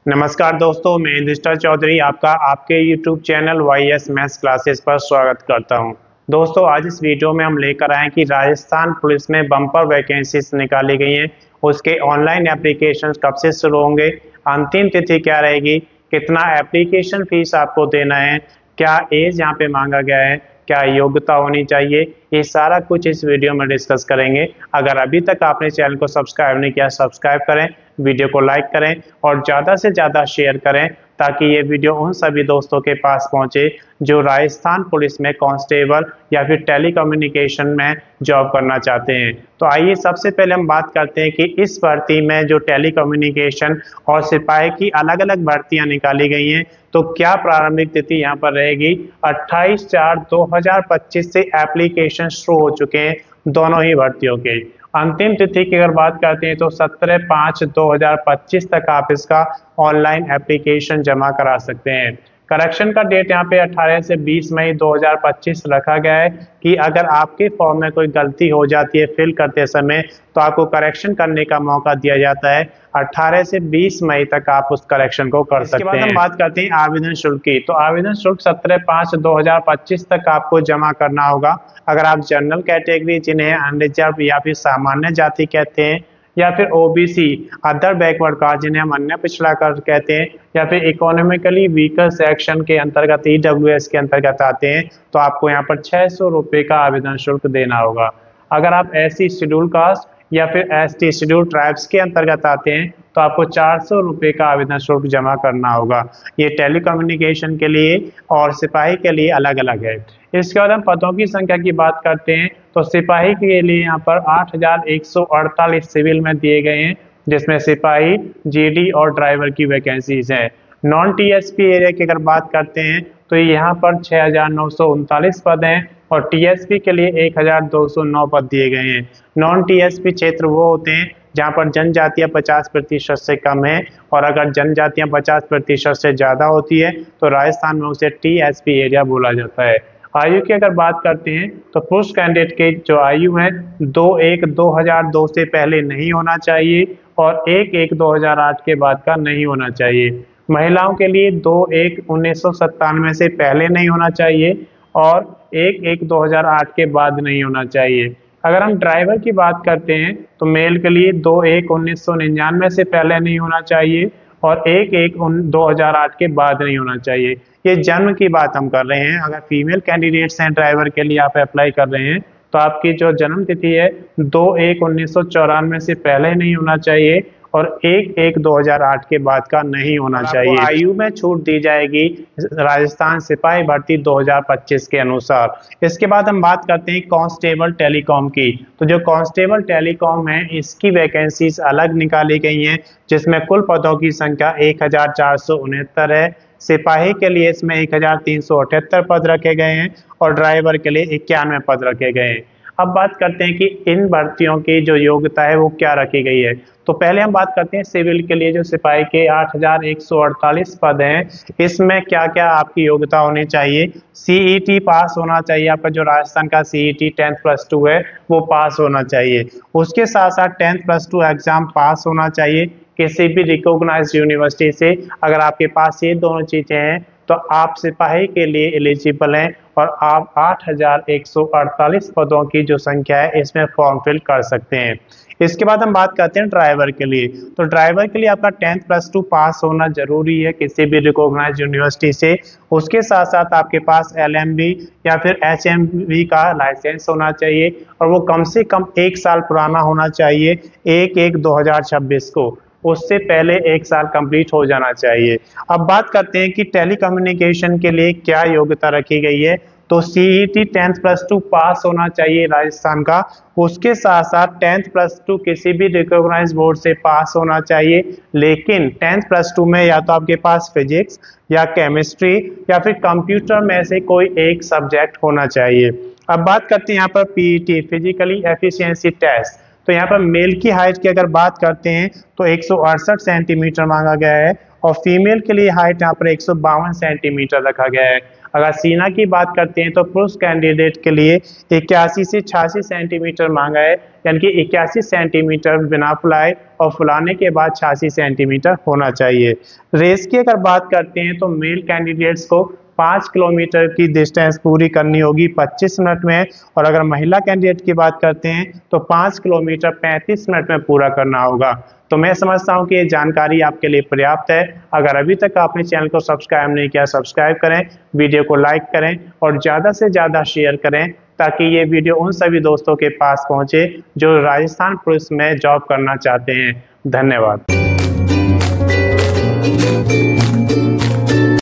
नमस्कार दोस्तों, मैं इंद्रजित चौधरी आपका आपके YouTube channel YS maths classes पर स्वागत करता हूं। दोस्तों, आज इस वीडियो में हम लेकर आए कि राजस्थान पुलिस में बम्पर वैकेंसीज निकाली गई हैं। उसके ऑनलाइन एप्लीकेशन कब से शुरू होंगे, अंतिम तिथि क्या रहेगी, कितना एप्लीकेशन फीस आपको देना है, क्या एज यहाँ पे मांगा गया है, क्या योग्यता होनी चाहिए, ये सारा कुछ इस वीडियो में डिस्कस करेंगे। अगर अभी तक आपने चैनल को सब्सक्राइब नहीं किया, सब्सक्राइब करें, वीडियो को लाइक करें और ज़्यादा से ज़्यादा शेयर करें ताकि ये वीडियो उन सभी दोस्तों के पास पहुंचे जो राजस्थान पुलिस में कांस्टेबल या फिर टेलीकम्युनिकेशन में जॉब करना चाहते हैं। तो आइए सबसे पहले हम बात करते हैं कि इस भर्ती में जो टेलीकम्युनिकेशन और सिपाही की अलग अलग भर्तियां निकाली गई हैं, तो क्या प्रारंभिक तिथि यहाँ पर रहेगी। 28/4/2025 से एप्लीकेशन शुरू हो चुके हैं दोनों ही भर्तियों के। अंतिम तिथि की अगर बात करते हैं तो 17/5/2025 तक आप इसका ऑनलाइन एप्लीकेशन जमा करा सकते हैं। करेक्शन का डेट यहाँ पे 18 से 20 मई 2025 रखा गया है कि अगर आपके फॉर्म में कोई गलती हो जाती है फिल करते समय तो आपको करेक्शन करने का मौका दिया जाता है। 18 से 20 मई तक आप उस करेक्शन को कर सकते हैं। इसके बाद हम बात करते हैं आवेदन शुल्क की। तो आवेदन शुल्क 17/5/2025 तक आपको जमा करना होगा। अगर आप जनरल कैटेगरी, जिन्हें अनरिजर्व या फिर सामान्य जाति कहते हैं, या फिर ओबीसी अदर बैकवर्ड कास्ट, जिन्हें हम अन्य पिछड़ा वर्ग कहते हैं, या फिर इकोनॉमिकली वीकर सेक्शन के अंतर्गत ईडब्ल्यूएस के अंतर्गत आते हैं, तो आपको यहाँ पर 600 रुपये का आवेदन शुल्क देना होगा। अगर आप एससी शेड्यूल कास्ट या फिर एसटी शेड्यूल ट्राइब्स के अंतर्गत आते हैं तो आपको 400 रुपये का आवेदन शुल्क जमा करना होगा। ये टेलीकम्युनिकेशन के लिए और सिपाही के लिए अलग अलग है। इसके बाद हम पदों की संख्या की बात करते हैं तो सिपाही के लिए यहाँ पर 8148 सिविल में दिए गए हैं, जिसमें सिपाही, जीडी और ड्राइवर की वैकेंसीज हैं। नॉन टीएसपी एरिया की अगर बात करते हैं तो यहाँ पर 6939 पद हैं और टीएसपी के लिए 1209 पद दिए गए हैं। नॉन टीएसपी क्षेत्र वो होते हैं जहाँ पर जनजातियाँ 50% से कम है, और अगर जनजातियाँ 50% से ज़्यादा होती है तो राजस्थान में उसे टीएसपी एरिया बोला जाता है। आयु की अगर बात करते हैं तो पुरुष कैंडिडेट की जो आयु है 2/1/2002 से पहले नहीं होना चाहिए और 1/1/2008 के बाद का नहीं होना चाहिए। महिलाओं के लिए 2/1/1997 से पहले नहीं होना चाहिए और 1/1/2008 के बाद नहीं होना चाहिए। अगर हम ड्राइवर की बात करते हैं तो मेल के लिए 2/1/1999 से पहले नहीं होना चाहिए और 1/1/2008 के बाद नहीं होना चाहिए। ये जन्म की बात हम कर रहे हैं। अगर फीमेल कैंडिडेट्स हैं ड्राइवर के लिए, आप अप्लाई कर रहे हैं, तो आपकी जो जन्म तिथि है 2/1/1994 से पहले नहीं होना चाहिए और 1/1/2008 के बाद का नहीं होना चाहिए। आयु में छूट दी जाएगी राजस्थान सिपाही भर्ती 2025 के अनुसार। इसके बाद हम बात करते हैं कांस्टेबल टेलीकॉम की। तो जो कांस्टेबल टेलीकॉम है इसकी वैकेंसीज अलग निकाली गई हैं, जिसमें कुल पदों की संख्या 1469 है। सिपाही के लिए इसमें 1378 पद रखे गए हैं और ड्राइवर के लिए 91 पद रखे गए हैं। अब बात करते हैं कि इन भर्तियों की जो योग्यता है वो क्या रखी गई है। तो पहले हम बात करते हैं सिविल के लिए जो सिपाही के 8148 पद हैं, इसमें क्या क्या आपकी योग्यता होनी चाहिए। सीईटी पास होना चाहिए, आपका जो राजस्थान का सीईटी 10+2 है वो पास होना चाहिए। उसके साथ साथ 10+2 एग्जाम पास होना चाहिए किसी भी रिकॉग्नाइज्ड यूनिवर्सिटी से। अगर आपके पास ये दोनों चीजें हैं तो आप सिपाही के लिए एलिजिबल हैं और आप 8148 पदों की जो संख्या है इसमें फॉर्म फिल कर सकते हैं। इसके बाद हम बात करते हैं ड्राइवर के लिए। तो ड्राइवर के लिए आपका 10+2 पास होना जरूरी है किसी भी रिकॉग्नाइज्ड यूनिवर्सिटी से। उसके साथ साथ आपके पास एलएमबी या फिर एचएमबी का लाइसेंस होना चाहिए और वो कम से कम 1 साल पुराना होना चाहिए 1/1/2026 को। उससे पहले 1 साल कंप्लीट हो जाना चाहिए। अब बात करते हैं कि टेलीकम्युनिकेशन के लिए क्या योग्यता रखी गई है। तो सीईटी 10+2 पास होना चाहिए राजस्थान का। उसके साथ साथ 10+2 किसी भी रिकॉग्नाइज बोर्ड से पास होना चाहिए, लेकिन 10+2 में या तो आपके पास फिजिक्स या केमिस्ट्री या फिर कंप्यूटर में से कोई एक सब्जेक्ट होना चाहिए। अब बात करते हैं यहाँ पर पीईटी, फिजिकली एफिशिएंसी टेस्ट। तो यहाँ पर मेल की हाइट की अगर बात करते हैं तो 168 सेंटीमीटर मांगा गया है और फीमेल के लिए हाइट यहाँ पर 152 सेंटीमीटर रखा गया है। अगर सीना की बात करते हैं तो पुरुष कैंडिडेट के लिए 81 से 86 सेंटीमीटर मांगा है, यानी कि 81 सेंटीमीटर बिना फुलाए और फुलाने के बाद 86 सेंटीमीटर होना चाहिए। रेस की अगर बात करते हैं तो मेल कैंडिडेट्स को 5 किलोमीटर की डिस्टेंस पूरी करनी होगी 25 मिनट में, और अगर महिला कैंडिडेट की बात करते हैं तो 5 किलोमीटर 35 मिनट में पूरा करना होगा। तो मैं समझता हूं कि ये जानकारी आपके लिए पर्याप्त है। अगर अभी तक आपने चैनल को सब्सक्राइब नहीं किया, सब्सक्राइब करें, वीडियो को लाइक करें और ज़्यादा से ज़्यादा शेयर करें, ताकि ये वीडियो उन सभी दोस्तों के पास पहुंचे जो राजस्थान पुलिस में जॉब करना चाहते हैं। धन्यवाद।